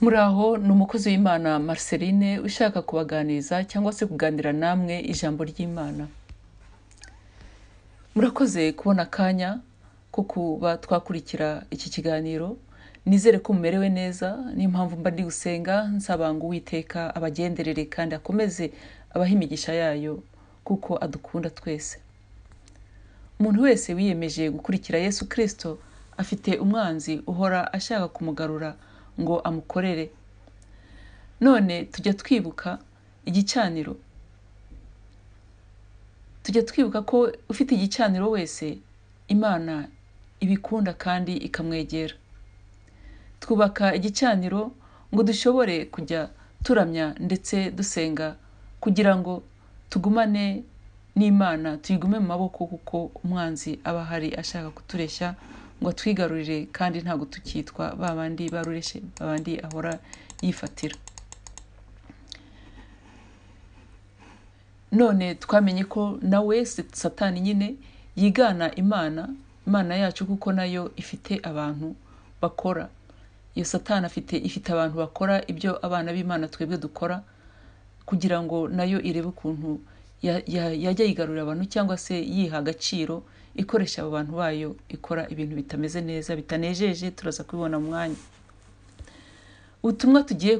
Muraho ni umukozi w'Imana Marceline ushaka kubaganiza cyangwa se kuganira namwe ijambo ry'Imana. Murakoze kubona akanya ko kuba twakurikira iki kiganiro. Nizere ko mumerewe neza, niyo mpamvu mba ndi gusenga nsaba ngo Uwiteka abagenderere kandi akomeze abaha imigisha yayo kuko adukunda twese. Umuntu wese wiyemeje gukurikira Yesu Kristo afite umwanzi uhora ashaka kumugarura ngo amukorere. None tujya twibuka igicaniro. Tujya twibuka ko ufite igicaniro wese Imana ibikunda kandi ikamwegera. Twubaka igicaniro ngo dushobore kujya turamya ndetse dusenga kugira ngo tugumane n'Imana, tuyigume mu maboko kuko umwanzi aba ahari ashaka kutureshya ngo atwigarurire kandi ntabwo tukitwa babandi barureshe, babandi ahora yifatira. None twamenye ko nawe Satani nyine yigana Imana yacu kuko nayo ifite abantu bakora. Iyo Satani ifite abantu bakora ibyo abana b'Imana twebwe dukora kugira ngo nayo irebe ukuntu yajya yigarurira abantu cyangwa se yiha agaciro ikoresha abo bantu bayo ikora ibintu bitameze neza bitanejeje. Turaza kubibona mu mwanya. Ubutumwa tugiye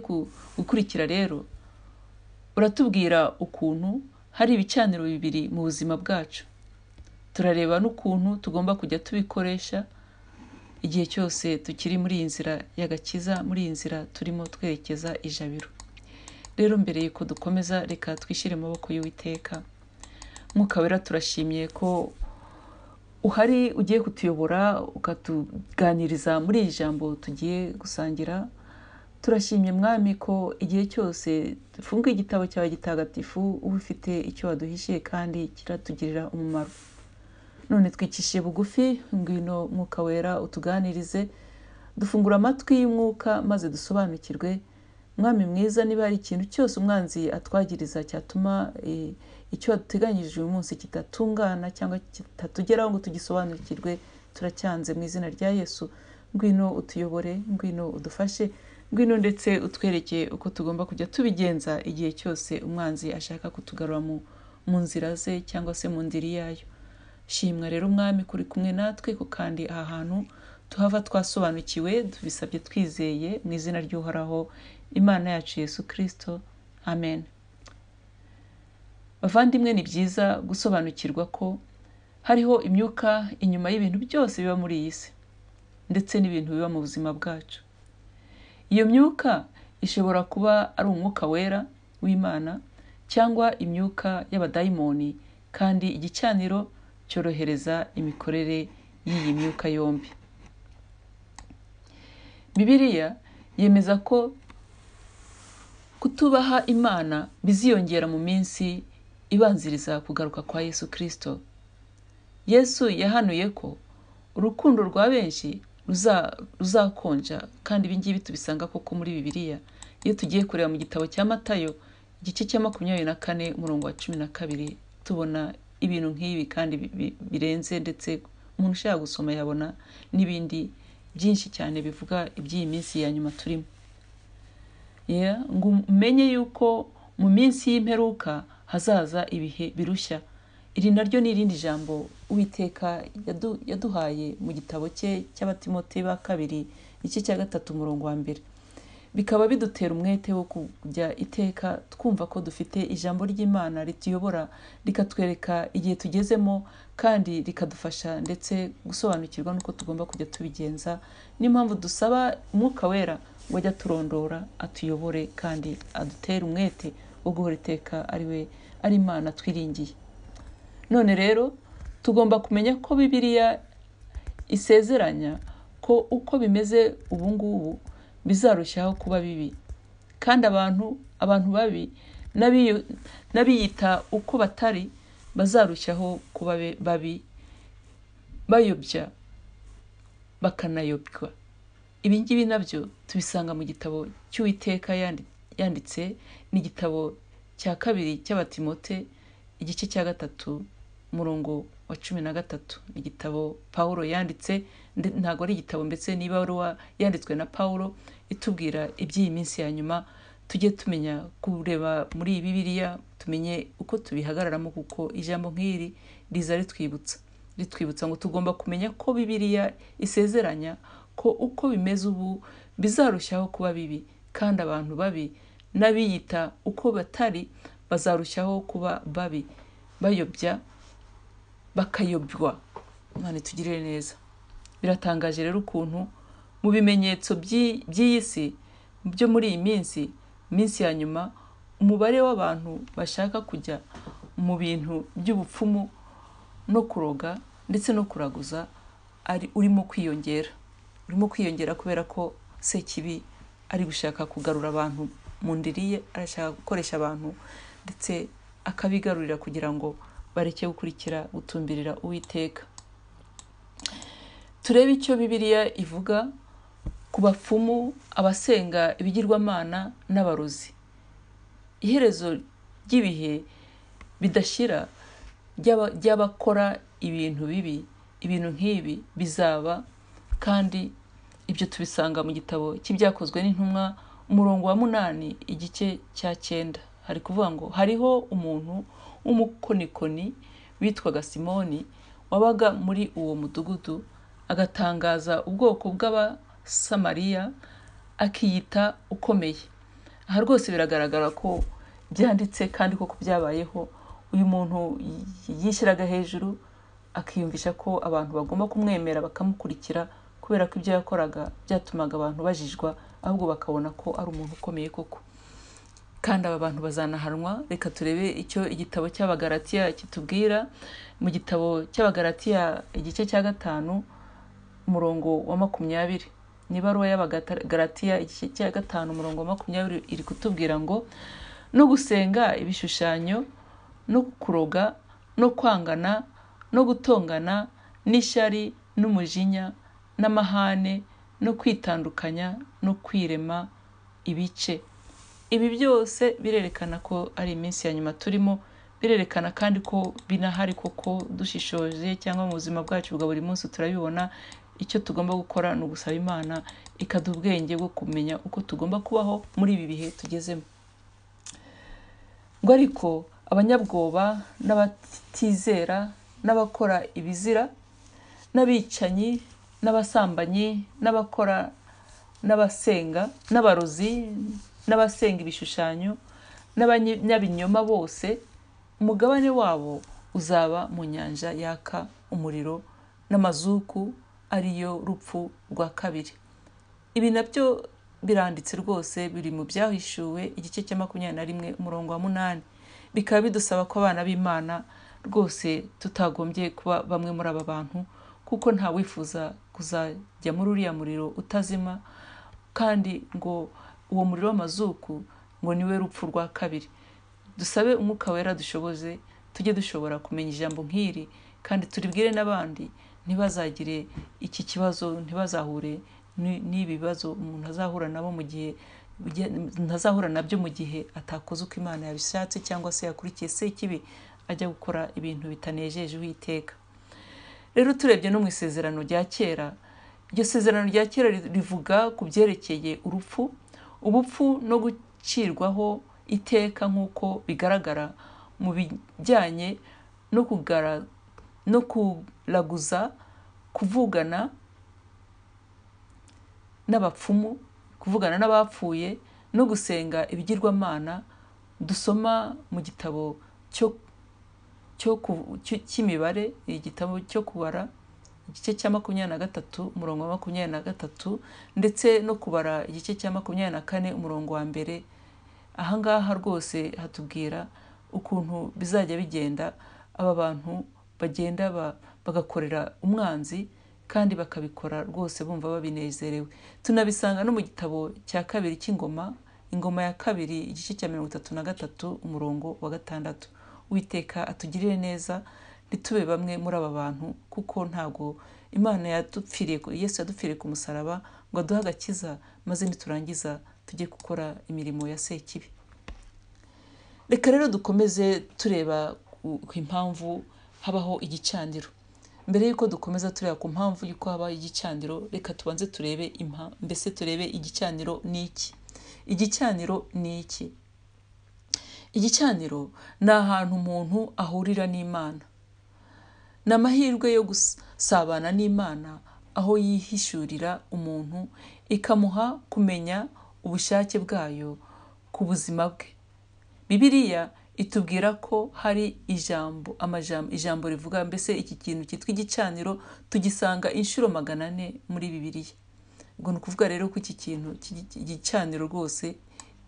gukurikira rero uratubwira ukuntu hari ibicaniro bibiri mu buzima bwacu. Turareba n'ukuntu tugomba kujya tubikoresha igihe cyose tukiri muri iyi nzira y'agakiza, muri iyi nzira turimo twerekeza ijabiro. Rero mbere yuko dukomeza, reka twishyire mu maboko y'Uwiteka. Mwuka Wera, turashimye ko uhari ugiye kutuyobora ukatuganiriza muri iri jambo tugiye gusangira. Turashimye Mwami ko igihe cyose dufunga igitabo cyawe gitagatifu uba ufite icyo waduhishiye kandi kiratugirira umumaro. None twikishije bugufi, ngwino Mwuka Wera utuganirize, dufungura amatwi y'umwuka maze dusobanukirwe. Mwami mwiza, niba hari ikintu cyose umwanzi atwagiriza cyatuma icyo waduteganyirije uyu munsi kitatungana cyangwa kitatugeraho ngo tugisobanukirwe, turacyanze mu izina rya Yesu. Ngwino utuyobore, ngwino udufashe, ngwino ndetse utwerekeye uko tugomba kujya tubigenza igihe cyose umwanzi ashaka kutugarura mu nzira ze cyangwa se mu ndiri yayo. Shimwa rero Mwami kuri kumwe natwe ko kandi aha hantu tuhava twasobanukiwe, tubisabye twizeye mu izina ry'Uhoraho Imana yacu Yesu Kristo. Amen. Bavandimwe, ni byiza gusobanukirwa ko hariho imyuka inyuma y'ibintu byose biba muri iyi si ndetse n'ibintu biba mu buzima bwacu. Iyo myuka ishobora kuba ari umwuka wera w'Imana cyangwa imyuka y'abadayimoni, kandi igicaniro cyorohereza imikorere y'iyi myuka yombi. Bibiliya yemeza ko kutubaha Imana biziyongera mu minsi ibanziriza kugaruka kwa Yesu Kristo. Yesu yahanuye ko urukundo rwa benshi ruzakonja, kandi ibi ngibi tubisanga koko muri Bibiliya. Iyo tugiye kureba mu gitabo cya Matayo igice cya 24 umurongo wa 12, tubona ibintu nk'ibi kandi birenze, ndetse umuntu ushaka gusoma yabona n'ibindi byinshi cyane bivuga iby'iyi minsi ya nyuma turimo. Ngo umenye yuko mu minsi y'imperuka hazaza ibihe birushya. Iri naryo ni irindi jambo Uwiteka yaduhaye mu gitabo cye cy'Abatimote ba kabiri igice cya 3 umurongo wa 1. Bikaba bidutera umwete wo kujya iteka twumva ko dufite ijambo ry'Imana rituyobora, rikatwereka igihe tugezemo kandi rikadufasha ndetse gusobanukirwa n'uko tugomba kujya tubigenza. Niyo mpamvu dusaba Umwuka Wera ngo ajya turondora, atuyobore kandi adutere umwete wo guhora iteka ari Imana twiringiye. None rero tugomba kumenya ko Bibiliya isezeranya ko uko bimeze ubu ngubu bizarushaho kuba bibi, kandi abantu babi n'abiyita uko batari bazarushaho kuba babi, bayobya bakanayobwa. Ibi ngibi nabyo tubisanga mu gitabo cy'Uwiteka yanditse, ni igitabo cya 2 cy'Abatimote igice cya 3 umurongo wa 13. Igitabo Paulo yanditse, ntago ari igitabo mbese niba yanditswe na Paulo, itubwira iby'iyi minsi ya nyuma, tujye tumenya kureba muri Bibiliya, tumenye uko tubihagararamo, kuko ijambo nk'iri riza ritwibutsa ngo tugomba kumenya ko Bibiliya isezeranya ko uko bimeze ubu bizarushaho kuba bibi, kandi abantu babi n'abiyita uko batari bazarushaho kuba babi, bayobya bakayobywa. Imana itugirire neza. Biratangaje rero ukuntu mu bimenyetso by'iyi si byo muri iyi minsi ya nyuma, umubare w'abantu bashaka kujya mu bintu by'ubupfumu no kuroga ndetse no kuraguza urimo kwiyongera kubera ko Sekibi ari gushaka kugarura abantu mu ndiri ye, arashaka gukoresha abantu ndetse akabigarurira kugira ngo bareke gukurikira gutumbirira Uwiteka. Turebe icyo Bibiliya ivuga ku bapfumu, abasenga ibigirwamana n'abarozi. Iherezo ry'ibihe bidashira ry'abakora ibintu bibi, ibintu nk'ibi bizaba, kandi ibyo tubisanga mu gitabo cy'Ibyakozwe n'Intumwa umurongo wa 8 igice cya 9. Hari kuvuga ngo hariho umuntu w'umukonikoni witwaga Simoni wabaga muri uwo mudugudu, agatangaza ubwoko bw'Abasamariya akiyita ukomeye. Aha rwose biragaragara ko byanditse kandi koko byabayeho. Uyu muntu yishyiraga hejuru akiyumvisha ko abantu bagomba kumwemera bakamukurikira, kubera ko ibyo yakoraga byatumaga abantu bajijwa, ahubwo bakabona ko ari umuntu ukomeye koko. Kandi aba bantu bazanahanwa. Reka turebe icyo igitabo cy'Abagalatiya kitubwira. Mu gitabo cy'Abagalatiya igice cya 5 umurongo wa 20, n'ibaruwa y'Abagalatiya igice cya 5 umurongo wa 20 iri kutubwira ngo no gusenga ibishushanyo no kuroga no kwangana no gutongana n'ishyari n'umujinya n'amahane no kwitandukanya no kwirema ibice. Ibi byose birerekana ko ari iminsi ya nyuma turimo, birerekana kandi ko binahari koko dushishoje cyangwa mu buzima bwacu bwa buri munsi turabibona. Icyo tugomba gukora ni ugusaba Imana ikaduha ubwenge bwo kumenya uko tugomba kubaho muri ibi bihe tugezemo. Ngo ariko abanyabwoba n'abatizera n'abakora ibizira n'abicanyi n'abasambanyi n'abakora n'abasenga n'abarozi n'abasenga ibishushanyo n'abanyabinyoma bose, umugabane wabo uzaba mu nyanja yaka umuriro n'amazuku, ariyo rupfu rwa kabiri. Ibi nabyo biranditse rwose, biri mu Byahishuwe igice cya 21 umurongo wa 8. Bikaba bidusaba ko abana b'Imana rwose tutagombye kuba bamwe muri aba bantu, kuko nta wifuza kuzajya muri uriya muriro utazima, kandi ngo uwo muriro w'amazuku ngo niwe rupfu rwa kabiri. Dusabe Umwuka Wera dushoboze, tujye dushobora kumenya ijambo nk'iri, kandi turibwire n'abandi ntibazagire iki kibazo, ntibazahure n'ibibazo umuntu azahura nabo mu gihe ntazahura nabyo mu gihe atakoze uko Imana yabishatse, cyangwa se yakurikiye Sekibi ajya gukora ibintu bitanejeje Uwiteka. Rero turebye no mu isezerano rya kera, iryo sezerano rya kera rivuga ku byerekeye urupfu, ubupfu no gucirwaho iteka, nk'uko bigaragara mu bijyanye no kuraguza, kuvugana n'abapfumu, kuvugana n'abapfuye no gusenga ibigirwamana. Dusoma mu gitabo cy'imibare, igitabo cyo kubara igice cya 23 umurongo wa 23, ndetse no kubara igice cya 24 umurongo wa 1. Ahangaha rwose hatubwira ukuntu bizajya bigenda. Aba bantu bagenda bagakorera umwanzi, kandi bakabikora rwose bumva babinezerewe. Tunabisanga no mu gitabo cya 2 cy'Ingoma, Ingoma ya 2 igice cya 33 umurongo wa 6. Uwiteka atugirire neza, ntitube bamwe muri aba bantu, kuko ntago Imana Yesu yadupfiriye ku musaraba ngo aduhe agakiza maze niturangiza tujye gukora imirimo ya Sekibi. Reka rero dukomeze tureba ku impamvu habaho igicaniro. mbere yuko dukomeza tureba ku mpamvu yuko haba igicaniro, reka tubanze turebe mbese turebe igicaniro ni iki. Igicaniro ni iki? Igicaniro ni ahantu umuntu ahurira n'Imana. Ni amahirwe yo gusabana n'Imana, aho yihishurira umuntu ikamuha kumenya ubushake bwayo ku buzima bwe. Bibiliya itubwira ko hari ijambo rivuga, mbese iki kintu cyitwa igicaniro tugisanga inshuro 400 muri Bibiliya. Ubwo ni ukuvuga rero ko iki kintu igicaniro rwose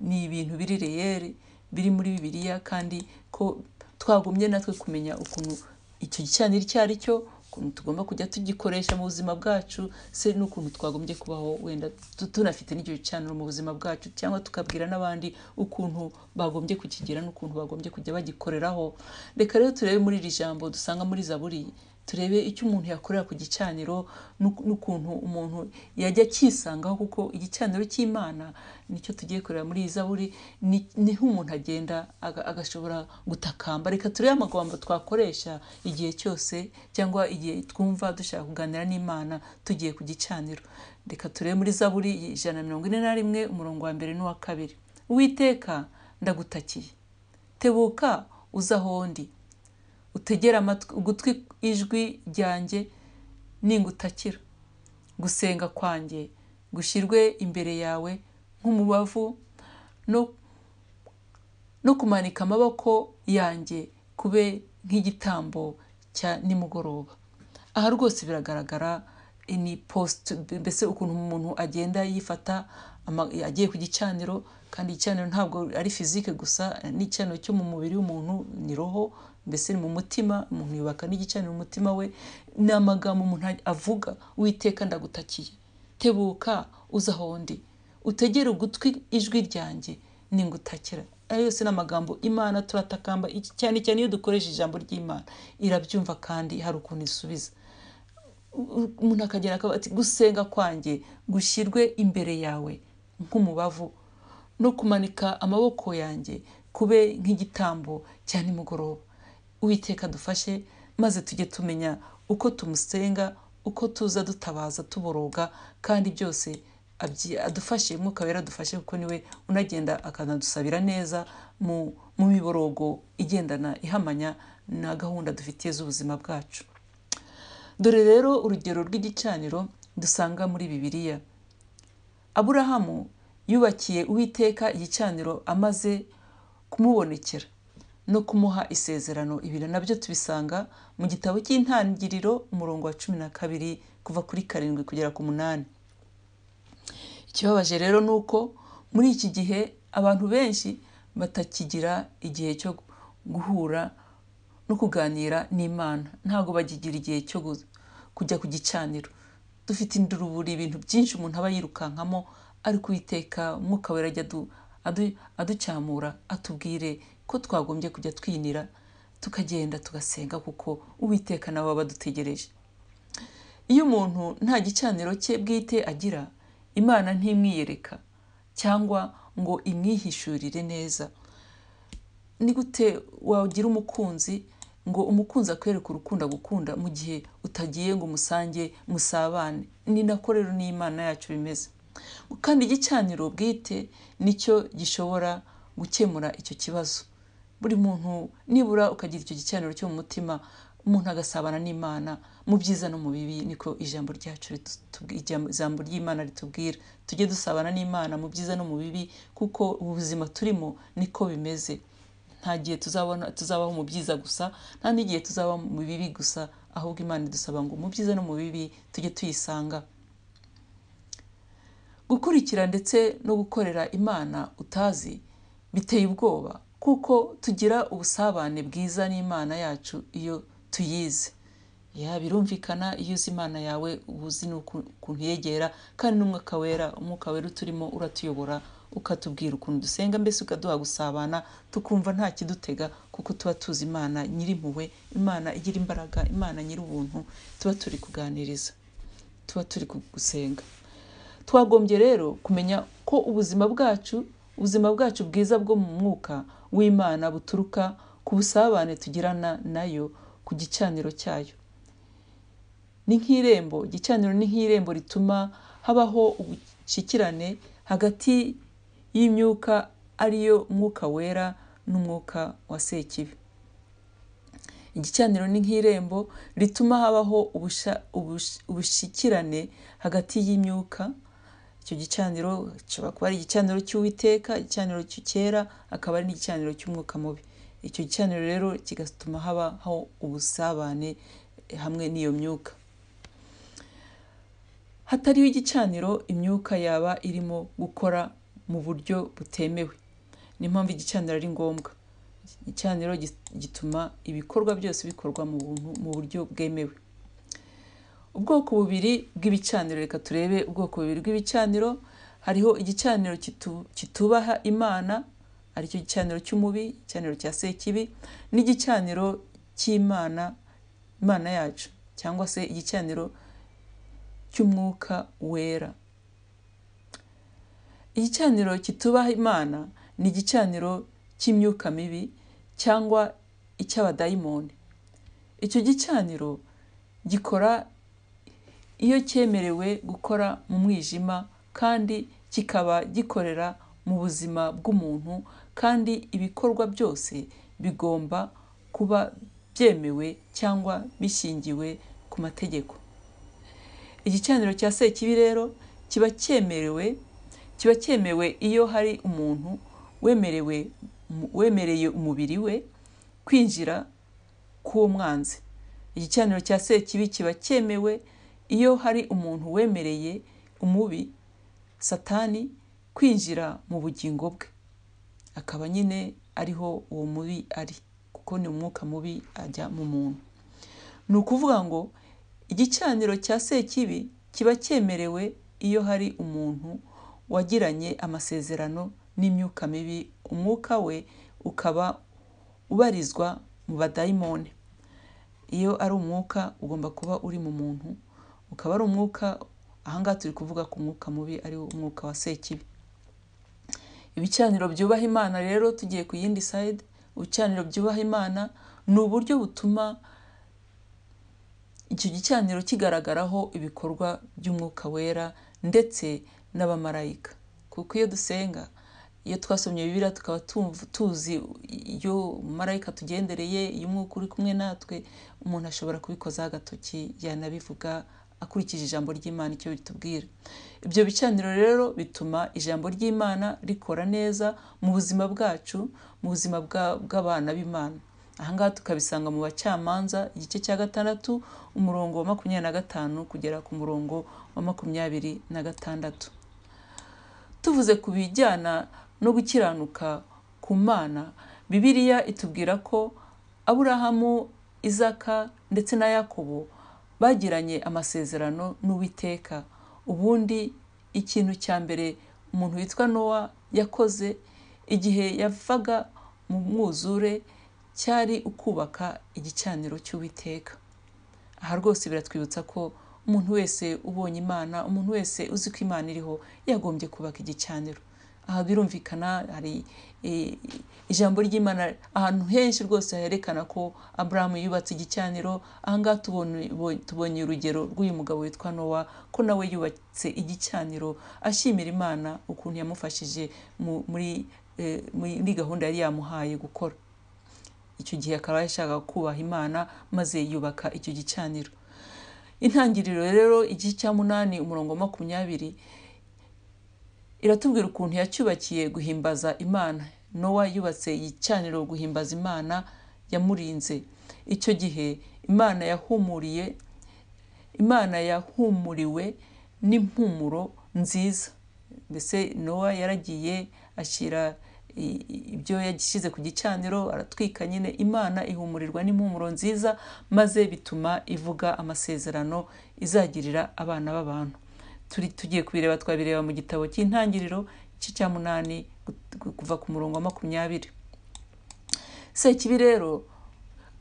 ni ibintu biri reyeri, biri muri Bibiliya, kandi ko twagumye natwe kumenya ukuntu icyo gicaniro icyo ari cyo, ukuntu tugomba kujya tugikoresha mu buzima bwacu, se n'ukuntu twagombye kubaho wenda tunafite n'icyo gicaniro mu buzima bwacu, cyangwa tukabwira n'abandi ukuntu bagombye kukigira n'ukuntu bagombye kujya bagikoreraho. Reka rero turebe muri iri jambo dusanga muri Zaburi, turebe icyo umuntu yakorera ku gicaniro n'ukuntu umuntu yajya akisangaho, kuko igicaniro cy'Imana nicyo tugiye kureba muri iyi Zaburi. Niho umuntu agenda agashobora gutakamba. Reka turebe amagambo twakoresha igihe cyose, cyangwa igihe twumva dushaka kuganira n'Imana tugiye ku gicaniro. Reka turebe muri Zaburi 141 umurongo wa 1 n'uwa 2. Uwiteka, ndagutakiye, tebuka uza aho ndi, utegera ugutwi ijwi ryanjye ningutakira. Gusenga kwanjye gushyirwe imbere yawe nk'umubavu, no kumanika amaboko yanjye kube nk'igitambo cya nimugoroba. Aha rwose biragaragara ni post, mbese ukuntu umuntu agenda yifata agiye ku gicaniro. Kandi igicaniro ntabwo ari fizike gusa, n'igicaniro cyo mu mubiri w'umuntu ni roho, mbese ni mu mutima. Umuntu yubaka n'igicaniro mu mutima we. Ni amagambo umuntu avuga, Uwiteka ndagutakiye, tebuka uza aho ndi, utegere ugutwi ijwi ryanjye ningutakira. Ayo yose ni amagambo Imana turatakamba, cyane cyane iyo dukoresha ijambo ry'Imana irabyumva kandi hari ukuntu isubiza. Umuntu akagera akabati, gusenga kwanjye gushyirwe imbere yawe nk'umubavu, no kumanika amaboko yanjye kube nk'igitambo cya nimugoroba. Uwiteka dufashe, maze tujye tumenya uko tumusenga, uko tuza dutabaza tuboroga, kandi byose adufashe, Mwuka Wera adufashe, kuko niwe unagenda akanadusabira neza mu miborogo igendana ihamanya na gahunda dufitiye z'ubuzima bwacu. Dore rero urugero rw'igicaniro dusanga muri Bibiliya. Aburahamu yubakiye Uwiteka igicaniro amaze kumubonekera no kumuha isezerano. Ibintu nabyo tubisanga mu gitabo cy'Intangiriro umurongo wa 12 kuva kuri 7 kugera ku 8. Ikibabaje rero nuko muri iki gihe abantu benshi batakigira igihe cyo guhura no kuganira n'Imana. Ntago bagigira igihe cyo kujya ku gicaniro. Dufite induruburi, ibintu byinshi umuntu aba yirukankamo, ariko Uwiteka Mwuka Wera ajya aducyamura, atubwire ko twagombye kujya twinira tukagenda tugasenga, kuko Uwiteka nawe aba adutegereje. Iyo umuntu nta gicaniro cye bwite agira, Imana ntimwiyereka cyangwa ngo imwihishurire neza. Ni gute wagira umukunzi ngo umukunzi akwereka urukundo agukunda mu gihe utagiye ngo umusange musabane? Ni nako rero n'Imana yacu bimeze. Kandi igicaniro bwite nicyo gishobora gukemura icyo kibazo. Buri muntu nibura ukagira icyo gicaniro cyo mu mutima, umuntu agasabana n'Imana mu byiza no mu bibi. Niko ijambo ryacu ijambo ry'Imana ritubwira. Tujye dusabana n'Imana mu byiza no mu bibi, kuko ubuzima turimo niko bimeze. Nta gihe tuzabaho mu byiza gusa, nta n'igihe tuzabaho mu bibi gusa, ahubwo Imana idusaba ngo mu byiza no mu bibi tujye tuyisanga. Gukurikira ndetse no gukorera Imana utazi biteye ubwoba, kuko tugira ubusabane bwiza n'Imana yacu iyo tuyizi. Birumvikana iyo uzi Imana yawe ubuzi n'ukuntu yegera, kandi n'Umwuka Wera uturimo uratuyobora, ukatubwira ukuntu dusenga, mbese ukaduha gusabana tukumva nta kidutega, kuko tuba tuzi Imana nyirimpuhwe, Imana igira imbaraga, Imana nyir'ubuntu tuba turi kuganiriza, tuba turi gusenga. Twagombye rero kumenya ko ubuzima bwacu bwiza bwo mu mwuka w'Imana buturuka ku busabane tugirana nayo ku gicaniro cyayo. ni nk'irembo, igicaniro ni nk'irembo rituma habaho ubushikirane hagati y'imyuka ariyo mwuka wera n'umwuka wa sekibi. Igicaniro ni nk'irembo rituma habaho ubushikirane hagati y'imyuka. Icyo gicaniro kishobora kuba ari igicaniro cy'Uwiteka, igicaniro cyera, akaba ari n'igicaniro cy'umwuka mubi. Icyo gicaniro rero kigatuma habaho ubusabane hamwe n'iyo myuka. Hatariho igicaniro, imyuka yaba irimo gukora mu buryo butemewe. Ni mpamvu igicaniro ari ngombwa. Igicaniro gituma ibikorwa byose bikorwa mu buryo bwemewe. Ubwoko bubiri bw'ibicaniro, reka turebe ubwoko bubiri bw'ibicaniro. Hariho igicaniro kitubaha Imana, aricyo gicaniro cy'umubi, igicaniro cya sekibi, n'igicaniro cy'Imana, Imana yacu, cyangwa se igicaniro cy'umwuka wera. Igicaniro kitubaha Imana ni igicaniro cy'imyuka mibi cyangwa icy'abadayimoni. Icyo gicaniro gikora iyo cyemerewe gukora mu mwijima, kandi kikaba gikorera mu buzima bw'umuntu, kandi ibikorwa byose bigomba kuba byemewe cyangwa bishingiwe ku mategeko. Igicaniro cya sekibi rero kiba cyemewe iyo hari umuntu wemereye umubiri we kwinjira k'uwo mwanzi. Igicaniro cya sekibi kiba cyemewe iyo hari umuntu wemereye umubi Satani kwinjira mu bugingo bwe, akaba nyine ariho uwo mubi ari, kuko ni umwuka mubi ajya mu muntu. Ni ukuvuga ngo igicaniro cya sekibi kiba cyemerewe iyo hari umuntu wagiranye amasezerano n'imyuka mibi, umwuka we ukaba ubarizwa mu badayimoni. Iyo ari umwuka ugomba kuba uri mu muntu, ukaba ari umwuka, ahangaha turi kuvuga ku mwuka mubi ari umwuka wa sekibi. Ibicaniro byubaha Imana rero, tugiye ku yindi side, ibicaniro byubaha Imana ni uburyo butuma icyo gicaniro kigaragaraho ibikorwa by'umwuka wera ndetse n'abamarayika. Kuko iyo dusenga, iyo twasomye Bibiliya tukaba tuzi iyo marayika tugendereye, iyo umwuka uri kumwe natwe, umuntu ashobora kubikozaho agatoki, yanabivuga akurikije ijambo ry'Imana icyo bitubwira. Ibyo bicaniro rero bituma ijambo ry'Imana rikora neza mu buzima bwacu, mu buzima bw'abana b'Imana. Ahangaha tukabisanga mu Bacamanza igice cya 6 umurongo wa 25 kugera ku murongo wa 26. Tuvuze ku bijyana no gukiranuka ku Mana, Bibiliya itubwira ko Aburahamu, Isaka ndetse na Yakobo bagiranye amasezerano n'Uwiteka. Ubundi ikintu cya mbere umuntu witwa Nowa yakoze igihe yavaga mu mwuzure cyari ukubaka igicaniro cy'Uwiteka. Aha rwose biratwibutsa ko umuntu wese ubonye Imana, umuntu wese uzi ko Imana iriho, yagombye kubaka igicaniro. Aha birumvikana, hari ijambo ry'Imana ahantu henshi rwose herekana ko Abrahamu yubatse igicaniro. Ahangaha tubonye urugero rw'uyu mugabo witwa Nowa, ko nawe yubatse igicaniro ashimira Imana ukuntu yamufashije muri gahunda yari yamuhaye gukora. Icyo gihe akaba yashaka kubaha Imana, maze yubaka icyo gicaniro. Intangiriro rero igice cya 8 umurongo wa 20 iratubwira ukuntu yacyubakiye guhimbaza Imana. Nowa yubatse igicaniro guhimbaza Imana yamurinze. Icyo gihe Imana yahumuriwe n'impumuro nziza. Mbese Nowa yaragiye ashyira ibyo yagishyize ku gicaniro, aratwika nyine. Imana ihumurirwa n'impumuro nziza, maze bituma ivuga amasezerano izagirira abana b'abantu. Tugiye kubireba, twabireba mu gitabo cy'Intangiriro igice cya 8 kuva ku murongo wa 20. Sekibi rero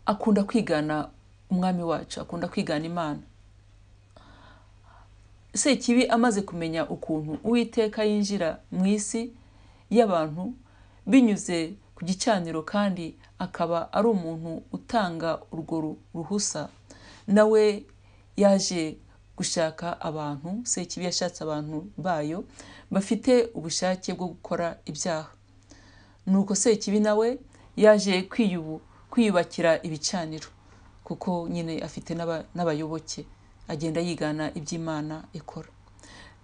akunda kwigana umwami wacu, akunda kwigana Imana. Sekibi amaze kumenya ukuntu Uwiteka yinjira mu isi y'abantu binyuze ku gicaniro, kandi akaba ari umuntu utanga urwo ruhusa, nawe yaje gushaka abantu, sekibi yashatse abantu bayo bafite ubushake bwo gukora ibyaha. Nuko sekibi nawe yaje kwiyubakira ibicaniro, kuko nyine afite n'abayoboke, agenda yigana iby'Imana ikora.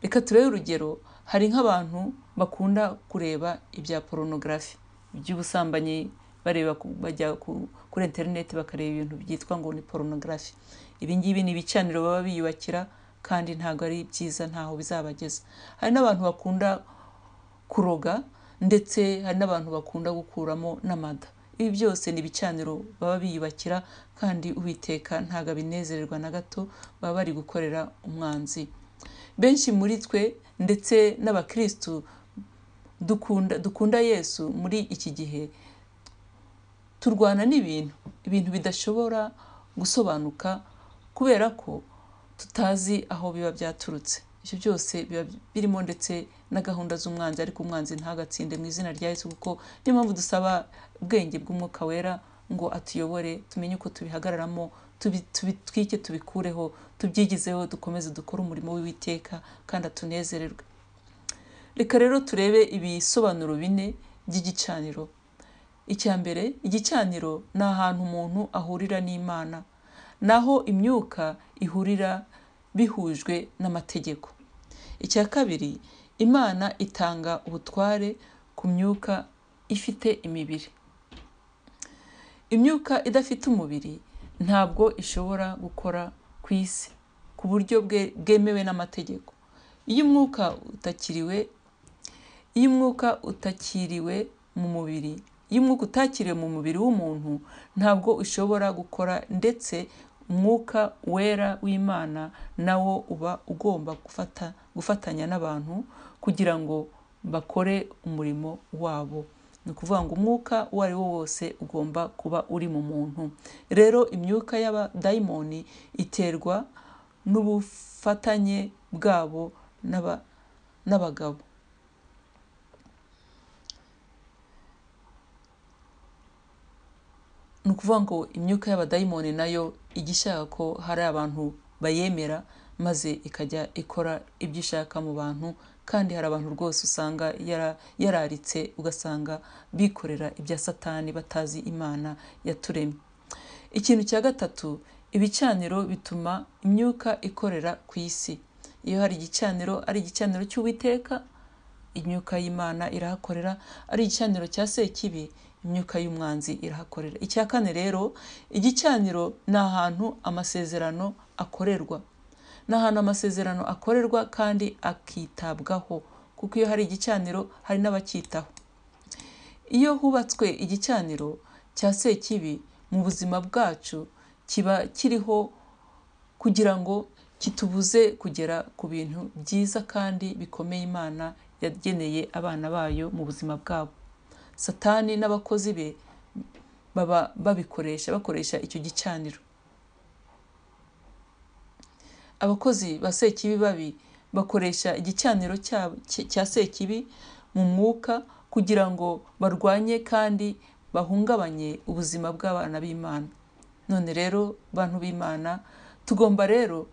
Reka turebe urugero. Hari nk'abantu bakunda kureba ibya porunogarafi, iby'ubusambanyi, bajya kuri interineti bakareba ibintu byitwa ngo ni porunogarafi. Ibi ngibi ni ibicaniro baba biyubakira, kandi ntabwo ari byiza, ntaho bizabageza. Hari n'abantu bakunda kuroga, ndetse hari n'abantu bakunda gukuramo n'amada. Ibi byose ni ibicaniro baba biyubakira, kandi Uwiteka ntabwo abinezererwa na gato, baba bari gukorera umwanzi. Benshi muri twe ndetse n'abakristu dukunda Yesu muri iki gihe, turwana ibintu bidashobora gusobanuka, kubera ko tutazi aho biba byaturutse. Ibyo byose biba birimo ndetse na gahunda z'umwanzi, ariko umwanzi ntagatsinde mu izina rya Yesu, kuko niyo mpamvu dusaba ubwenge bw'Umwuka Wera ngo atuyobore, tumenye uko tubihagararamo, tubitwike, tubikureho, tubyigizeho, dukomeze dukore umurimo w'Uwiteka kandi atunezererwe. Reka rero turebe ibisobanuro 4 by'igicaniro. Icya mbere, igicaniro ni ahantu umuntu ahurira n'Imana, naho imyuka ihurira bihujwe n'amategeko. Icya kabiri, Imana itanga ubutware ku myuka ifite imibiri. Imyuka idafite umubiri ntabwo ishobora gukora ku isi ku buryo bwemewe n'amategeko. Iyo umwuka utakiriwe mu mubiri, iyo umwuka utakiriwe mu mubiri w'umuntu, ntabwo ushobora gukora, ndetse Umwuka Wera w'Imana nawo uba ugomba gufatanya n'abantu kugira ngo bakore umurimo wabo. Ni ukuvuga ngo umwuka uwo ari wo wose ugomba kuba uri mu muntu. Rero imyuka y'abadayimoni iterwa n'ubufatanye bwabo n'abagabo. Ni ukuvuga ngo imyuka y'abadayimoni nayo igishaka ko hari abantu bayemera, maze ikajya ikora ibyo ishaka mu bantu, kandi hari abantu rwose usanga yararitse, ugasanga bikorera ibya Satani batazi Imana yaturemye. Ikintu cya gatatu, ibicaniro bituma imyuka ikorera ku isi. Iyo hari igicaniro, ari igicaniro cy'Uwiteka, imyuka y'Imana irahakorera, ari igicaniro cya sekibi, imyuka y'umwanzi irahakorera. Icya kane rero, igicaniro ni ahantu amasezerano akorerwa. Ni ahantu amasezerano akorerwa kandi akitabwaho, kuko iyo hari igicaniro hari n'abacyitaho. Iyo hubatswe igicaniro cya sekibi mu buzima bwacu, kiba kiriho kugira ngo kitubuze kugera ku bintu byiza kandi bikomeye Imana yageneye abana bayo mu buzima bwabo. Satani n'abakozi be baba bakoresha icyo gicaniro. Abakozi ba sekibi babi bakoresha igicaniro cya sekibi mu mwuka kugira ngo barwanye kandi bahungabanye ubuzima bw'abana b'Imana. None rero bantu b'Imana, tugomba rero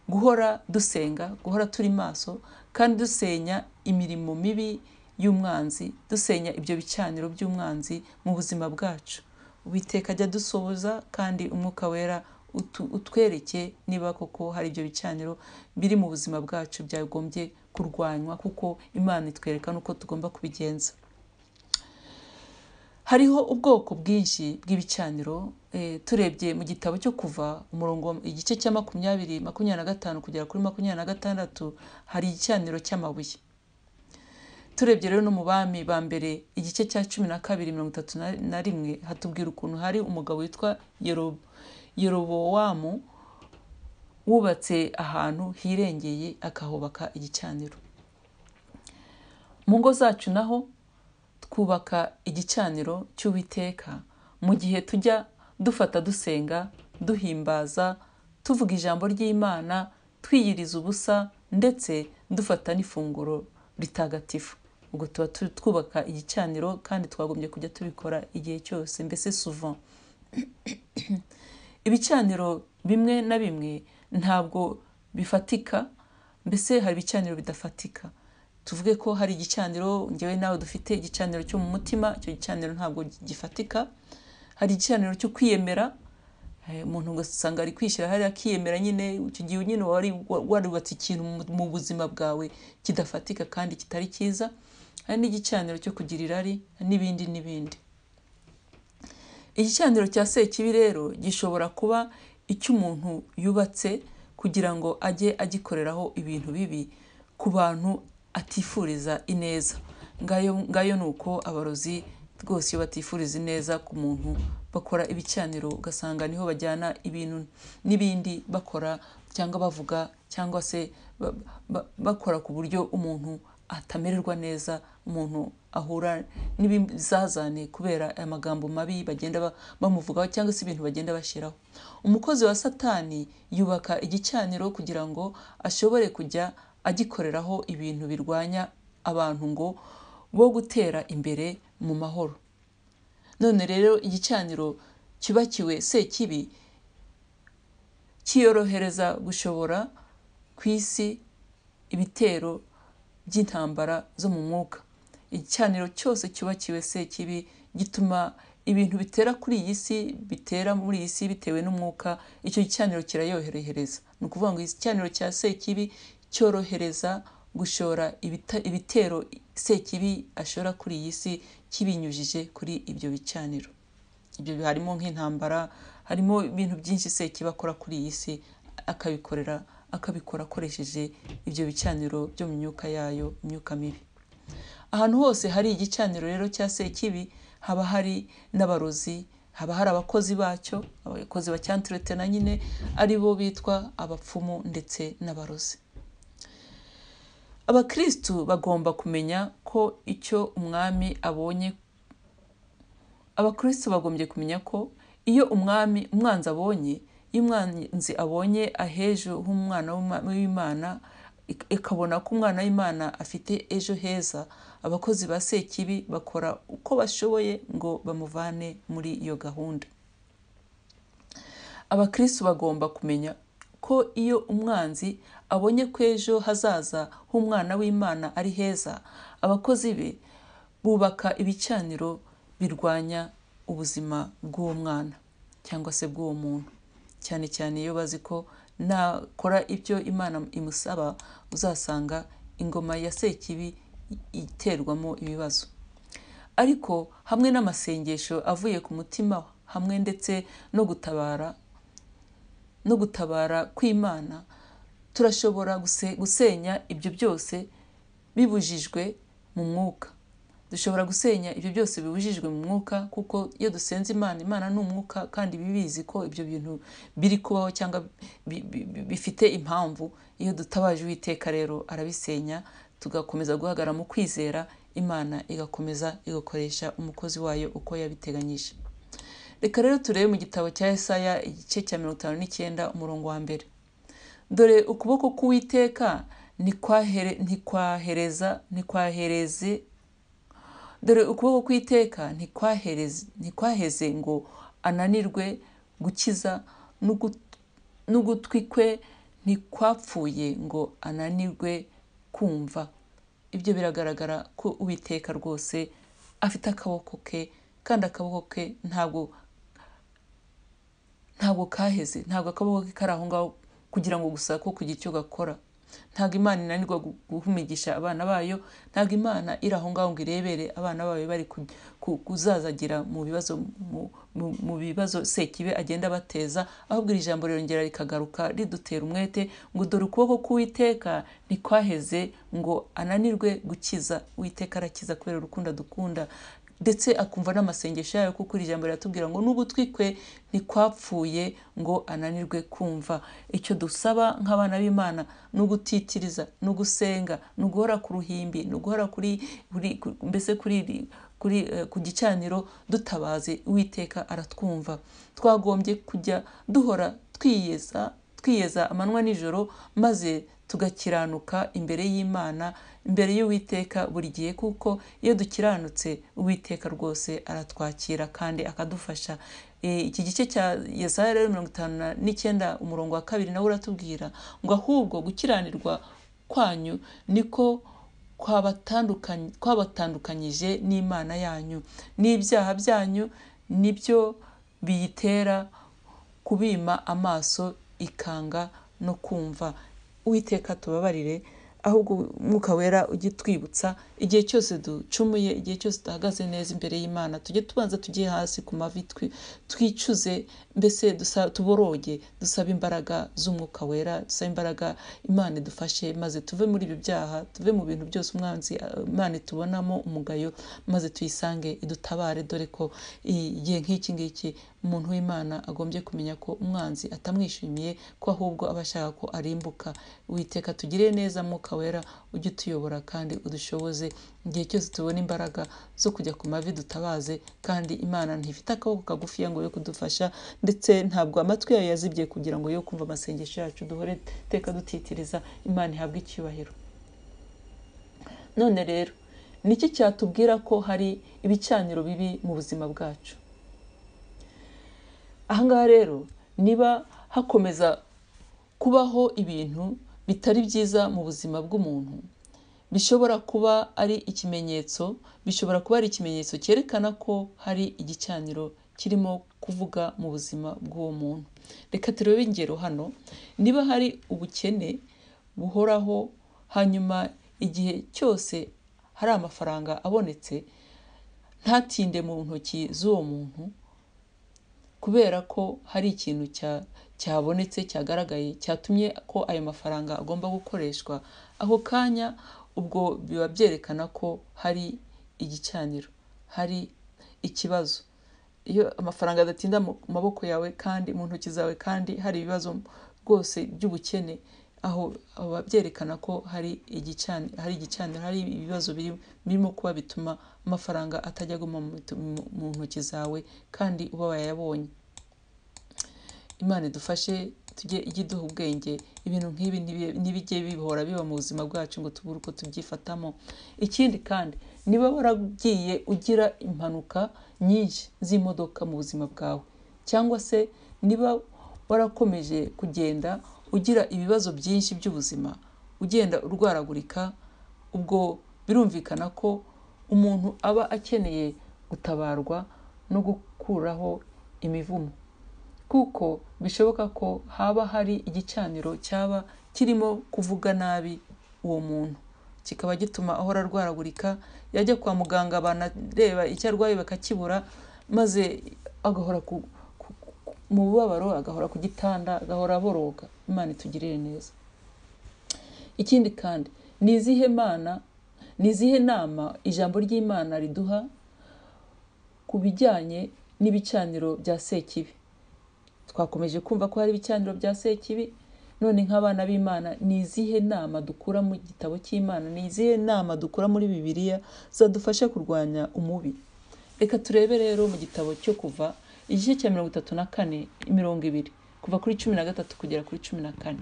guhora dusenga, guhora turi maso, kandi dusenya imirimo mibi y'umwanzi, dusenya ibyo bicaniro by'umwanzi mu buzima bwacu. Uwiteka ajya dusohoza, kandi Umwuka Wera utwereke niba koko hari ibyo bicaniro biri mu buzima bwacu byagombye kurwanywa, kuko Imana itwereka nuko tugomba kubigenza. Hariho ubwoko bwinshi bw'ibicaniro. Turebye mu gitabo cyo Kuva igice cya 20:25 kugera kuri 26, hari igicaniro cy'amabuye. Turebye rero no mu Bami ba mbere igice cya 12:31 hatubwira ukuntu hari umugabo witwa Yerobowamu wubatse ahantu hirengeye akahubaka igicaniro. Mu ngo zacu naho twubaka igicaniro cy'Uwiteka mu gihe tujya dufata dusenga, duhimbaza, tuvuga ijambo ry'Imana, twiyiriza ubusa, ndetse dufata n'ifunguro ritagatifu. Ubwo tuba twubaka igicaniro, kandi twagombye kujya tubikora igihe cyose, mbese souvent. Ibicaniro bimwe na bimwe ntabwo bifatika, mbese hari ibicaniro bidafatika. Tuvuge ko hari igicaniro njyewe nawe dufite igicaniro cyo mu mutima, icyo gicaniro ntabwo gifatika. Hari igicaniro cyo kwiyemera, umuntu ugasanga ari kwishyira hari akiyemera nyine, icyo gihe nyine warubatse ikintu mu buzima bwawe kidafatika kandi kitari cyiza. Hari n'igicaniro cyo kugira irari n'ibindi n'ibindi. Igicaniro cya sekibi rero gishobora kuba icyo umuntu yubatse kugira ngo ajye agikoreraho ibintu bibi ku bantu atifuriza ineza. Ngayo ni uko abarozi rwose iyo batifuriza ineza ku muntu bakora ibicaniro, ugasanga niho bajyana ibintu n'ibindi bakora cyangwa bavuga cyangwa se bakora ku buryo umuntu atamererwa neza, umuntu ahura n'ibizazane kubera amagambo mabi bagenda bamuvugaho cyangwa se ibintu bagenda bashyiraho. Umukozi wa Satani yubaka igicaniro kugira ngo ashobore kujya agikoreraho ibintu birwanya abantu ngo bo gutera imbere mu mahoro. None rero igicaniro cyubakiwe sekibi kiyorohereza gushobora ku isi ibitero by'intambara zo mu mwuka. Igicaniro cyose cyubakiwe sekibi gituma ibintu bitera kuri iyi si bitera muri iyi si bitewe n'umwuka, icyo gicaniro kirayohereza. Ni ukuvuga ngo igicaniro cya sekibi cyorohereza gushora ibitero sekibi ashora kuri iyi si kibinyujije kuri ibyo bicaniro. Ibyo harimo nk'intambara, harimo ibintu byinshi sekibi akora kuri iyi si akabikora akoresheje ibyo bicaniro byo mu myuka yayo, imyuka mibi. Ahantu hose hari igicaniro rero cya sekibi haba hari n'abarozi, haba hari abakozi bacyo, abakozi bacyantiretena nyine ari bo bitwa abapfumu ndetse n'abarozi. Abakristu bagomba kumenya ko icyo umwami abonye, abakristu bagombye kumenya ko iyo umwanzi abonye, iyo umwanzi abonye ahejo h'umwana w'Imana, ikabona ko umwana w'Imana afite ejo heza, abakozi ba sekibi bakora uko bashoboye ngo bamuvane muri iyo gahunda. Abakristu bagomba kumenya ko iyo umwanzi abonye ko ejo hazaza h'umwana w'Imana ari heza, abakozi be bubaka ibicaniro birwanya ubuzima bw'uwo mwana cyangwa se bw'uwo muntu, cyane cyane iyo bazi ko nakora ibyo Imana imusaba uzasanga ingoma ya sekibi iterwamo ibibazo. Ariko hamwe n'amasengesho avuye ku mutima, hamwe ndetse no gutabara kw'Imana, turashobora gusenya ibyo byose bibujijwe mu mwuka. Dushobora gusenya ibyo byose bibujijwe mu mwuka, kuko iyo dusenze Imana ni umwuka kandi bibizi ko ibyo bintu biri kubaho cyangwa bifite impamvu. Iyo dutabaje Uwiteka rero arabisenya, tugakomeza guhagarara mu kwizera, Imana igakomeza igakoresha umukozi wayo uko yabiteganyije. Reka rero turebe mu gitabo cya Yesaya igice cya 59 umurongo wa 1. Dore ukuboko k'Uwiteka dore ukuboko kw'Iteka ntikwaheze ngo ananirwe gukiza, n'ugutwi kwe ntikwapfuye ngo ananirwe kumva. Ibyo biragaragara ko Uwiteka rwose afite akaboko ke, kandi akaboko ke ntabwo kaheze, ntabwo akaboko ke kari aho ngaho kugira ngo gusa ko kugira icyo gakora. Ntabwo Imana inanirwa guhumigisha abana bayo, ntabwo Imana iri aho ngaho ngo irebere abana bayo bari kuzazagira mu bibazo sekibe agenda bateza, ahubwo iri jambo rirongera rikagaruka ridutera umwete ngo dore ukuboko k'Uwiteka ntikwaheze ngo ananirwe gukiza. Uwiteka arakiza kubera urukundo dukunda, ndetse akumva n'amasengesho yayo, kuko iri jambo riratubwira ngo n'ugutwi kwe ntikwapfuye ngo ananirwe kumva. Icyo dusaba nk'abana b'Imana no gutitiriza, no gusenga, no guhora ku ruhimbi, no guhora ku gicaniro dutabaze. Uwiteka aratwumva. Twagombye kujya duhora twiyeza, twiyeza amanywa nijoro, maze tugakiranuka imbere y'Imana, imbere y'Uwiteka buri gihe, kuko iyo dukiranutse Uwiteka rwose aratwakira kandi akadufasha. Iki gice cya Yesaya rero 59 umurongo wa 2 nawe uratubwira ngo ahubwo gukiranirwa kwanyu niko kwabatandukanyije n'Imana yanyu, n'ibyaha byanyu nibyo biyitera kubima amaso ikanga no kumva. Uwiteka tubabarire, ahubwo Mwuka Wera ugitwibutsa igihe cyose ducumuye, igihe cyose duhagaze neza imbere y'Imana, tujye tubanza tugiye hasi ku mavi twicuze, mbese tuboroge, dusaba imbaraga z'Umwuka Wera, dusaba imbaraga Imana idufashe, maze tuve muri ibi byaha, tuve mu bintu byose umwanzi Imana tubonamo umugayo, maze tuyisange idutabare. Dore ko igihe nk'iki ngiki umuntu w'Imana agombye kumenya ko umwanzi atamwishimiye, ko ahubwo aba ashaka ko arimbuka. Uwiteka tugirire neza, Mwuka Wera ujye utuyobora kandi udushoboze igihe cyose tubona imbaraga zo kujya ku mavi dutabaze. Kandi Imana ntifite akaboko kagufiya ngo yo kudufasha, ndetse ntabwo amatwi yayo yazibye kugira ngo yo kumva amasengesho yacu. Duhore teka dutitiriza, Imana ihabwe icyubahiro. None rero niki cyatubwira ko hari ibicaniro bibi mu buzima bwacu? Ahangaha rero niba hakomeza kubaho ibintu bitari byiza mu buzima bw'umuntu, bishobora kuba ari ikimenyetso, cyerekana ko hari igicaniro kirimo kuvuga mu buzima bw'uwo muntu. Reka turebe ingero hano. Niba hari ubukene buhoraho, hanyuma igihe cyose hari amafaranga abonetse ntatinde mu ntoki z'uwo muntu, kubera ko hari ikintu cyabonetse cyagaragaye cyatumye ko ayo mafaranga agomba gukoreshwa, aho kanya ubwo biba byerekana ko hari igicaniro, hari ikibazo. Iyo amafaranga adatinda mu maboko yawe kandi mu ntoki zawe, kandi hari ibibazo rwose by'ubukene, aho byerekana ko hari igicaniro, hari ibibazo birimo kuba bituma amafaranga atajya aguma mu ntoki zawe kandi uba wayabonye. Imana idufashe, tujye igiduha ubwenge, ibintu nk'ibi ntibijye bihora biba mu buzima bwacu ngo tubure uko tubyifatamo. Ikindi kandi, niba waragiye ugira impanuka nyinshi z'imodoka mu buzima bwawe, cyangwa se niba warakomeje kugenda ugira ibibazo byinshi by'ubuzima, ugenda urwaragurika, ubwo birumvikana ko umuntu aba akeneye gutabarwa no gukuraho imivumo, kuko bishoboka ko haba hari igicaniro cyaba kirimo kuvuga nabi uwo muntu, kikaba gituma ahora arwaragurika, yajya kwa muganga banareba icyo arwaye bakakibura, maze agahora mu bubabaro, agahora ku gitanda, agahora aboroga. Imana itugirire neza. Ikindi kandi, ni izihe nama ijambo ry'Imana riduha ku bijyanye n'ibicaniro bya sekibi? Twakomeje kumva ko hari ibicaniro bya sekibi, none nk'abana b'Imana ni izihe nama dukura mu gitabo cy'Imana, ni izihe nama dukura muri Bibiliya zadufasha kurwanya umubi? Reka turebe rero mu gitabo cyo Kuva igice cya 34 20 kuva kuri 13 kugera kuri 14.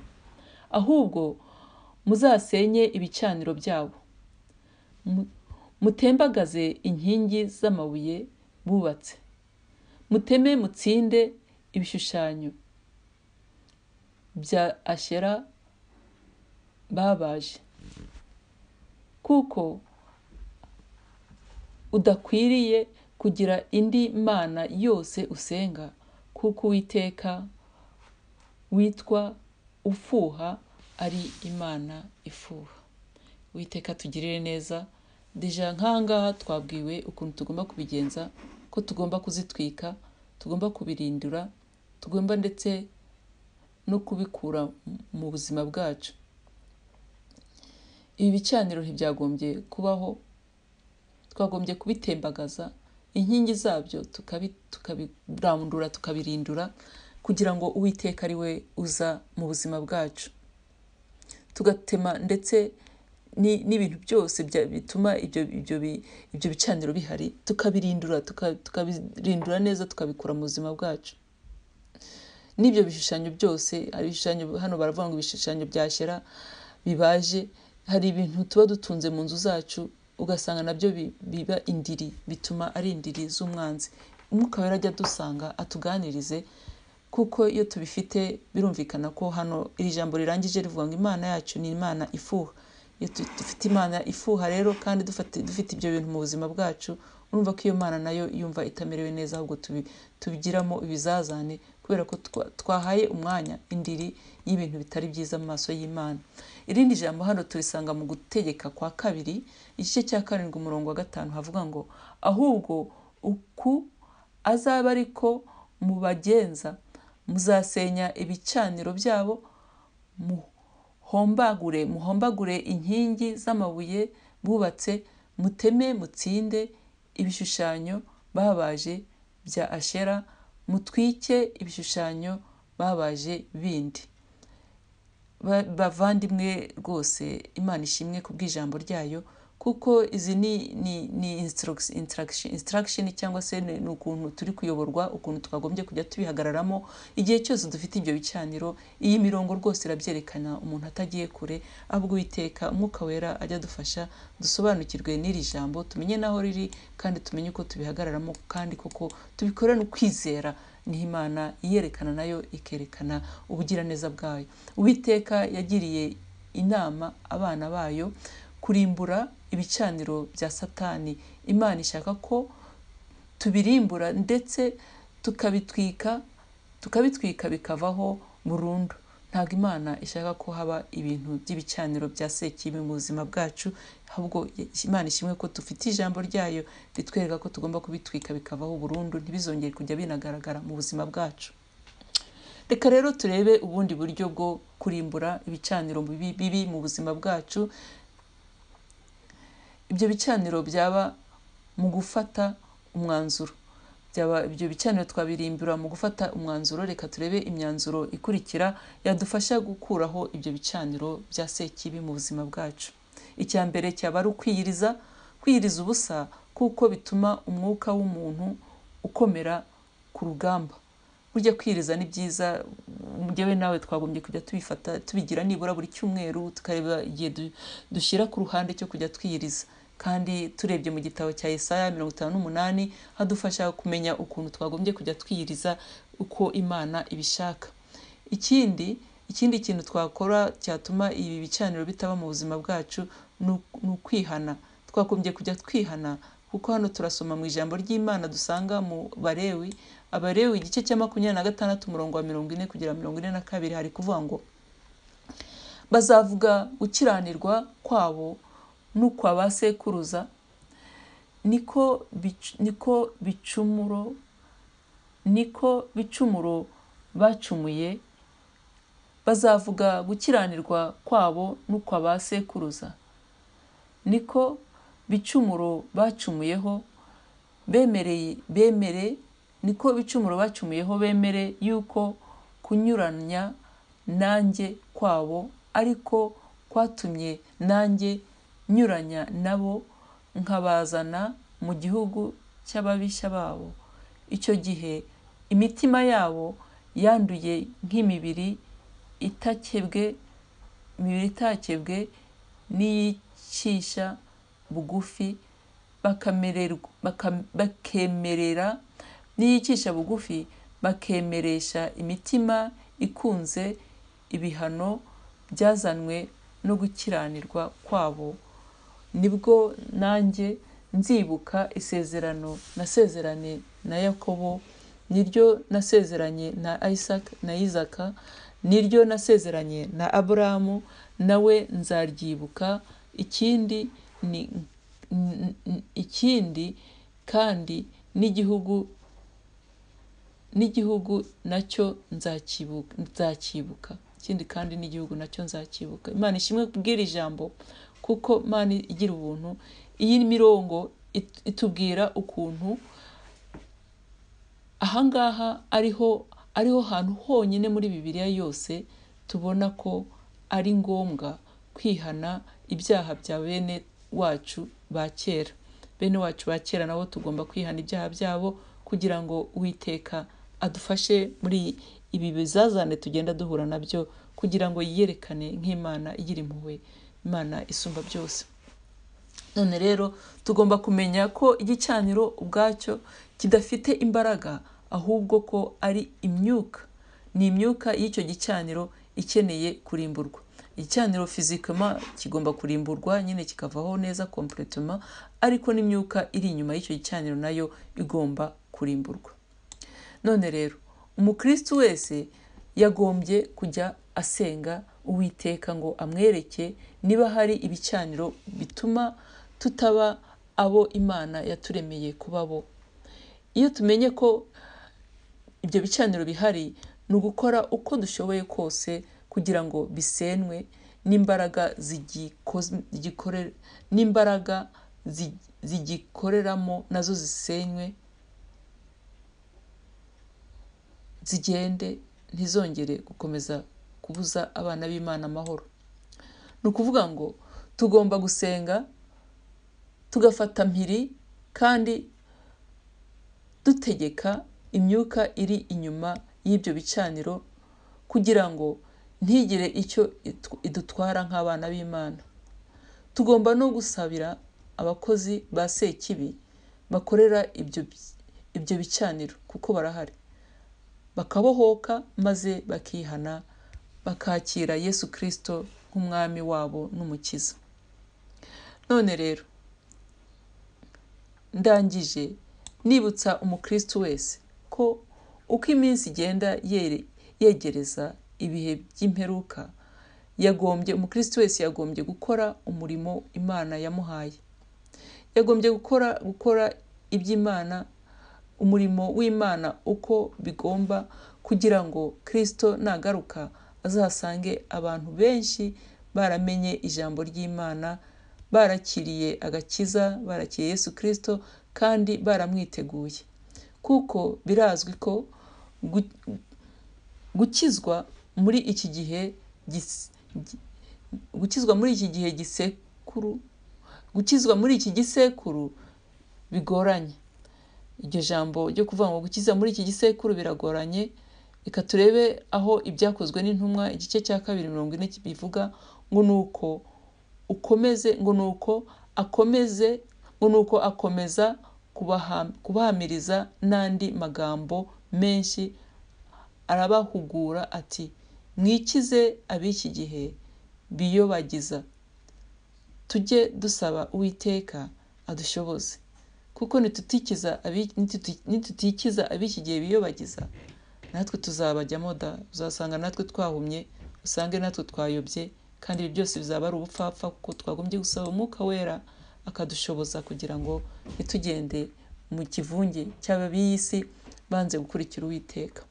Ahubwo muzasenye ibicaniro byabo, mutembagaze inkingi z'amabuye bubatse, muteme mutsinde ibishushanyo bya Ashera babaje, kuko udakwiriye kugira indi mana yose usenga, kuko Uwiteka witwa ufuha ari Imana ifuha. Uwiteka tugirire neza. Deja nkangaha twabwiwe ukuntu tugomba kubigenza, ko tugomba kuzitwika, tugomba kubirindura, tugomba ndetse no kubikura mu buzima bwacu. Ibi bicaniro ntibyagombye kubaho, twagombye kubitembagaza, inkingi zabyo tukabirandura, tukabirindura, kugira ngo Uwiteka ari we uza mu buzima bwacu. Tugatema ndetse n'ibintu byose bituma ibyo bicaniro bihari, tukabirindura neza, tukabikura mu buzima bwacu. n'ibyo bishushanyo byose. Hari ibishushanyo hano baravuga ngo ibishushanyo bya Ashera bibaje, hari ibintu tuba dutunze mu nzu zacu ugasanga nabyo biba indiri, bituma ari indiri z'umwanzi. Umwuka wera ajya dusanga atuganirize, kuko iyo tubifite birumvikana ko hano iri jambo rirangije rivuga ngo Imana yacu ni Imana ifuha. Iyo dufite Imana ifuha rero kandi dufite ibyo bintu mu buzima bwacu, urumva ko iyo Mana nayo yumva itamerewe neza, ahubwo tubigiramo ibizazane, kubera ko twahaye umwanya indiri y'ibintu bitari byiza mu maso y'Imana. Irindi jambo hano turisanga mu Gutegeka kwa 2 igice cya 7 umurongo wa 5 havuga ngo ahubwo uku azaba ariko mubagenza, muzasenya ibicaniro byabo, muhombagure inkingi z'amabuye bubatse, muteme mutsinde ibishushanyo babaje bya Ashera, mutwike ibishushanyo babaje bindi. Bavandimwe rwose Imana ishimwe kubw'ijambo ryayo, kuko izi ni instruction cyangwa se ni ukuntu turi kuyoborwa, ukuntu twagombye kujya tubihagararamo igihe cyose dufite ibyo bicaniro. Iyi mirongo rwose irabyerekana umuntu atagiye kure, ahubwo Uwiteka Umwuka wera ajya dufasha dusobanukirwe n'iri jambo, tumenye naho riri kandi tumenye uko tubihagararamo, kandi koko tubikorane ukwizera, niho Imana iyerekana nayo ikerekana ubugiraneza bwayo. Uwiteka yagiriye inama abana bayo kurimbura ibicaniro bya Satani. Imana ishaka ko tubirimbura ndetse tukabitwika bikavaho burundu. Ntabwo Imana ishaka ko haba ibintu by'ibicaniro bya sekibi mu buzima bwacu, ahubwo Imana ishimwe ko dufite ijambo ryayo ritwereka ko tugomba kubitwika bikavaho burundu, ntibizongere kujya binagaragara mu buzima bwacu. Reka rero turebe ubundi buryo bwo kurimbura ibicaniro bibi mu buzima bwacu. Ibyo bicaniro byaba mu gufata umwanzuro. Ibyo bicaniro twabirimbura mu gufata umwanzuro. Reka turebe imyanzuro ikurikira yadufasha gukuraho ibyo bicaniro bya sekibi mu buzima bwacu. Icya mbere cyaba ari kwiyiriza ubusa, kuko bituma umwuka w'umuntu ukomera ku rugamba. Burya kwiyiriza ni byiza, njyewe nawe twagombye kujya tubigira nibura buri cyumweru, tukareba igihe dushyira ku ruhande cyo kujya twiyiriza. Kandi turebye mu gitabo cya Yesaya 58 hadufasha kumenya ukuntu twagombye kujya twiyiriza uko Imana ibishaka. Ikindi kintu twakora cyatuma ibi bicaniro bitaba mu buzima bwacu ni ukwihana. Twagombye kujya twihana, kuko hano turasoma mu ijambo ry'Imana dusanga mu Abalewi igice cya 26 umurongo wa 40 kugera 42 hari kuvuga ngo bazavuga gukiranirwa kwabo n'ukwa basekuruza, niko bicumuro bacumuye. Bazavuga gukiranirwa kwabo n'ukwa basekuruza, niko bicumuro bacumuyeho, bemere yuko kunyuranya nanjye kwabo ariko kwatumye nanjye nyuranya nabo, nkabazana mu gihugu cy'ababisha babo. Icyo gihe imitima yabo yanduye nk'imibiri itakebwe n'iyicisha bugufi, bakemeresha imitima ikunze ibihano byazanwe no gukiranirwa kwabo. Nibwo nanjye nzibuka isezerano nasezeranye na Yakobo, niryo nasezeranye na Isaac na Isaka, niryo nasezeranye na Aburahamu, nawe nzaryibuka. Ikindi kandi n'igihugu nacyo nzakibuka. Imana ishimwe kubwira ijambo, kuko Imana igira ubuntu. Iyi mirongo itubwira ukuntu ahangaha ariho hantu honyine muri Bibiliya yose tubona ko ari ngombwa kwihana ibyaha bya bene wacu ba kera. Bene wacu ba kera nabo tugomba kwihana ibyaha byabo, kugira ngo Uwiteka adufashe muri ibi bizazane tugenda duhura nabyo, kugira ngo yiyerekane nk'Imana igira impuhwe, Imana isumba byose. None rero tugomba kumenya ko igicaniro ubwacyo kidafite imbaraga, ahubwo ko ari imyuka. Ni imyuka y'icyo gicaniro ikeneye kurimburwa. Igicaniro fizikama kigomba kurimburwa nyine kikavaho neza completement, ariko n'imyuka iri inyuma y'icyo gicaniro nayo igomba kurimburwa. None rero umukristo wese yagombye kujya asenga Uwiteka ngo amwereke niba hari ibicaniro bituma tutaba abo Imana yaturemeye kuba bo. Iyo tumenye ko ibyo bicaniro bihari, ni ugukora uko dushoboye kose kugira ngo bisenwe n'imbaraga zigikoreramo nazo zisenywe, zigende, ntizongere gukomeza kubuza abana b'Imana amahoro. Ni ukuvuga ngo tugomba gusenga, tugafata mpiri, kandi dutegeka imyuka iri inyuma y'ibyo bicaniro kugira ngo ntigire icyo idutwara nk'abana b'Imana. Tugomba no gusabira abakozi ba Sekibi bakorera ibyo bicaniro, kuko barahari, bakabohoka maze bakihana, bakakira Yesu Kristo nk'umwami wabo n'umukiza. None rero ndangije nibutsa umukristo wese ko uko iminsi igenda yegereza ibihe by'imperuka, umukristo wese yagombye gukora umurimo Imana yamuhaye. Yagombye gukora iby'Imana, umurimo w'Imana uko bigomba, kugira ngo Kristo nagaruka azasange abantu benshi baramenye ijambo ry'Imana, barakiriye agakiza, barakiriye Yesu Kristo, kandi baramwiteguye. Kuko birazwi ko gukizwa muri iki gihe gisekuru bigoranye. Iryo jambo ryo kuvuga ngo gukiza muri iki gisekuru biragoranye. Reka turebe aho ibyakozwe n'intumwa igice cya 2:40 bivuga ngo nuko akomeza kubahamiriza n'andi magambo menshi, arabahugura ati, mwikize ab'iki gihe biyobagiza. Tujye dusaba Uwiteka adushoboze, kuko nitutikiza ab'iki gihe biyobagiza, natwe tuzabajyamo da. Uzasanga natwe twahumye, usange natwe twayobye, kandi ibi byose bizaba ari ubupfapfa, kuko twagombye gusaba Umwuka Wera akadushoboza kugira ngo nitugende mu kivunge cy'ab'isi banze gukurikira Uwiteka.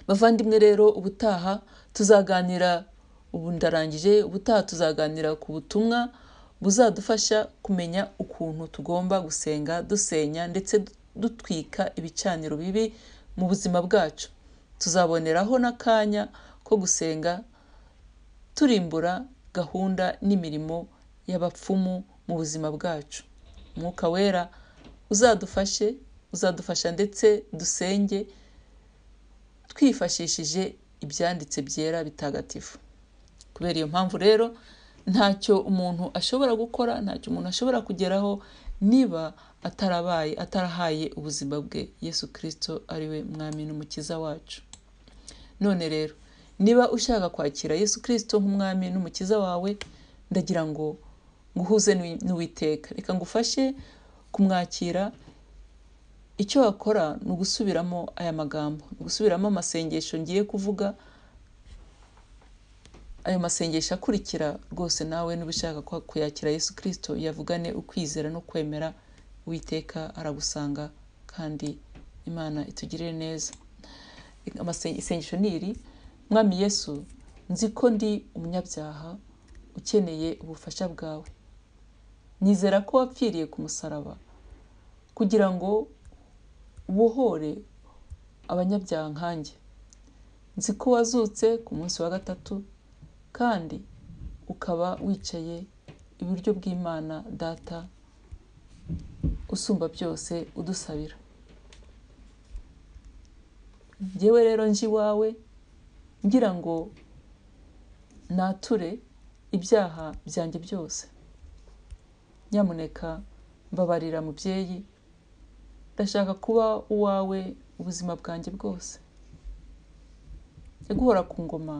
Bavandimwe rero, ubutaha tuzaganira, ubutaha tuzaganira ku butumwa buzadufasha kumenya ukuntu tugomba gusenga dusenya ndetse dutwika ibicaniro bibi mu buzima bwacu. Tuzaboneraho n'akanya ko gusenga turimbura gahunda n'imirimo y'abapfumu mu buzima bwacu. Umwuka Wera uzadufasha ndetse dusenge twifashishije ibyanditse byera bitagatifu. Kubera iyo mpamvu rero, ntacyo umuntu ashobora gukora, ntacyo umuntu ashobora kugeraho niba atarahaye ubuzima bwe Yesu Kristo ari we mwami n'umukiza wacu. None rero, niba ushaka kwakira Yesu Kristo nk'umwami n'umukiza wawe, ndagira ngo nguhuze n'Uwiteka. Reka ngufashe kumwakira. Icyo wakora ni ugusubiramo aya magambo, gusubiramo amasengesho ngiye kuvuga. Ayo masengesho akurikira rwose nawe niba ushaka kuyakira Yesu Kristo, yavugane ukwizera no kwemera, Uwiteka aragusanga kandi Imana itugirire neza. Isengesho ni iri: Mwami Yesu, nzi ko ndi umunyabyaha ukeneye ubufasha bwawe. Nizera ko wapfiriye ku musaraba kugira ngo ubohore abanyabyaha nkanjye. Nzi ko wazutse ku munsi wa gatatu, kandi ukaba wicaye iburyo bw'Imana Data usumba byose udusabira. njyewe rero nje iwawe ngira ngo nature ibyaha byanjye byose. Nyamuneka mbabarira mubyeyi, ndashaka kuba uwawe ubuzima bwanjye bwose. Guhora ku ngoma,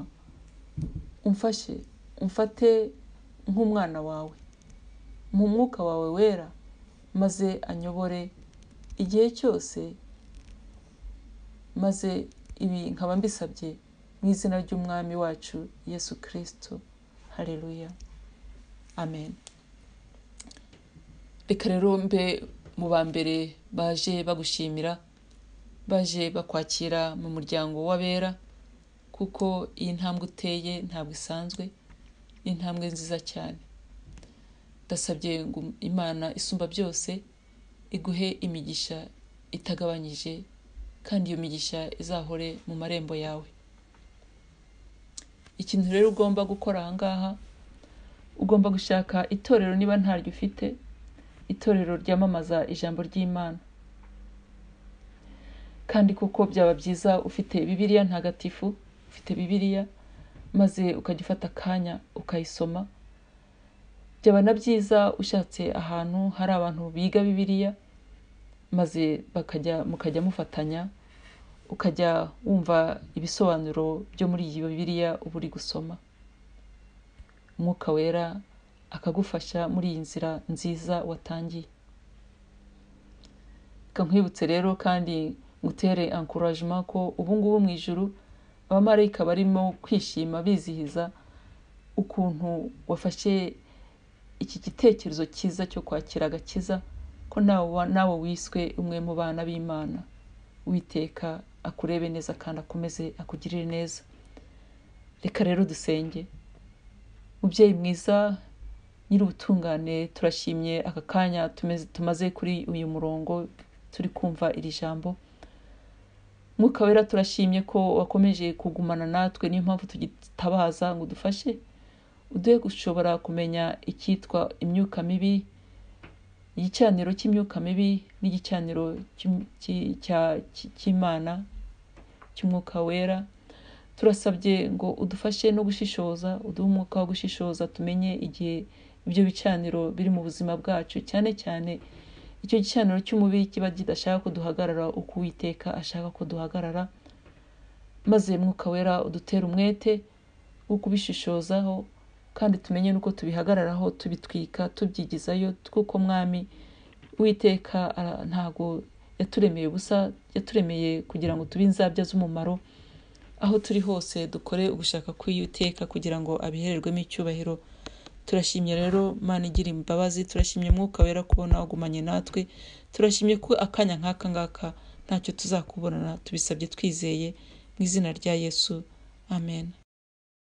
umfate nk'umwana wawe, mu mwuka wawe wera, maze anyobore igihe cyose, maze ibi nkaba mbisabye mu izina ry'umwami wacu Yesu Kristo. Haleluya, amen. Reka rero mbe mu ba mbere baje bagushimira, baje bakwakira mu muryango w'abera, kuko iyi ntambwe uteye ntabwo isanzwe, ni intambwe nziza cyane. Ndasabye ngo Imana isumba byose iguhe imigisha itagabanyije, kandi iyo migisha izahore mu marembo yawe. Ikintu rero ugomba gukora ahangaha, ugomba gushaka itorero niba ntaryo ufite, itorero ryamamaza ijambo ry'Imana. Kandi kuko byaba byiza ufite Bibiliya ntagatifu, ufite Bibiliya maze ukajya ufata akanya ukayisoma. Byaba na byiza ushatse ahantu hari abantu biga Bibiliya, maze mukajya mufatanya, ukajya wumva ibisobanuro byo muri iyi Bibiliya uba uri gusoma. Umwuka wera akagufasha muri iyi nzira nziza watangiye. Nkwibutse rero kandi ngutere encouragement ko ubu ngubu mu ijuru abamarayika barimo kwishima bizihiza ukuntu wafashe iki gitekerezo cyiza cyo kwakira agakiza, ko nawe wiswe umwe mu bana b'Imana. Uwiteka akurebe neza kandi akomeze akugirire neza. Reka rero dusenge. Mubyeyi mwiza nyir'ubutungane, turashimye aka kanya tumaze kuri uyu murongo turi kumva iri jambo. Mwuka wera turashimye ko wakomeje kugumana natwe, niyo mpamvu tugitabaza ngo dufashe, uduhe gushobora kumenya icyitwa imyuka mibi, igicaniro cy'imyuka mibi n'igicaniro cy'Imana cy'umwuka wera. Turasabye ngo udufashe no gushishoza, uduhe umwuka wo gushishoza, tumenye igihe ibyo bicaniro biri mu buzima bwacu, cyane cyane icyo gicaniro cy'umubi kiba kidashaka ko duhagarara uko Uwiteka ashaka ko duhagarara. Maze mwuka wera udutera umwete wo kubishishozaho, kandi tumenye nuko tubihagararaho, tubitwika, tubyigizayo, kuko mwami Uwiteka ntago yaturemeye ubusa, yaturemeye kugira ngo tube inzabya z'umumaro. Aho turi hose dukore ugushaka kw'Uwiteka kugira ngo abihererwemo icyubahiro. Turashimye rero Mana igira imbabazi, turashimye mwuka wera kubona wagumanye natwe, turashimye ko akanya nk'aka ngaka ntacyo tuzakubonana, tubisabye twizeye mu izina rya Yesu, amen.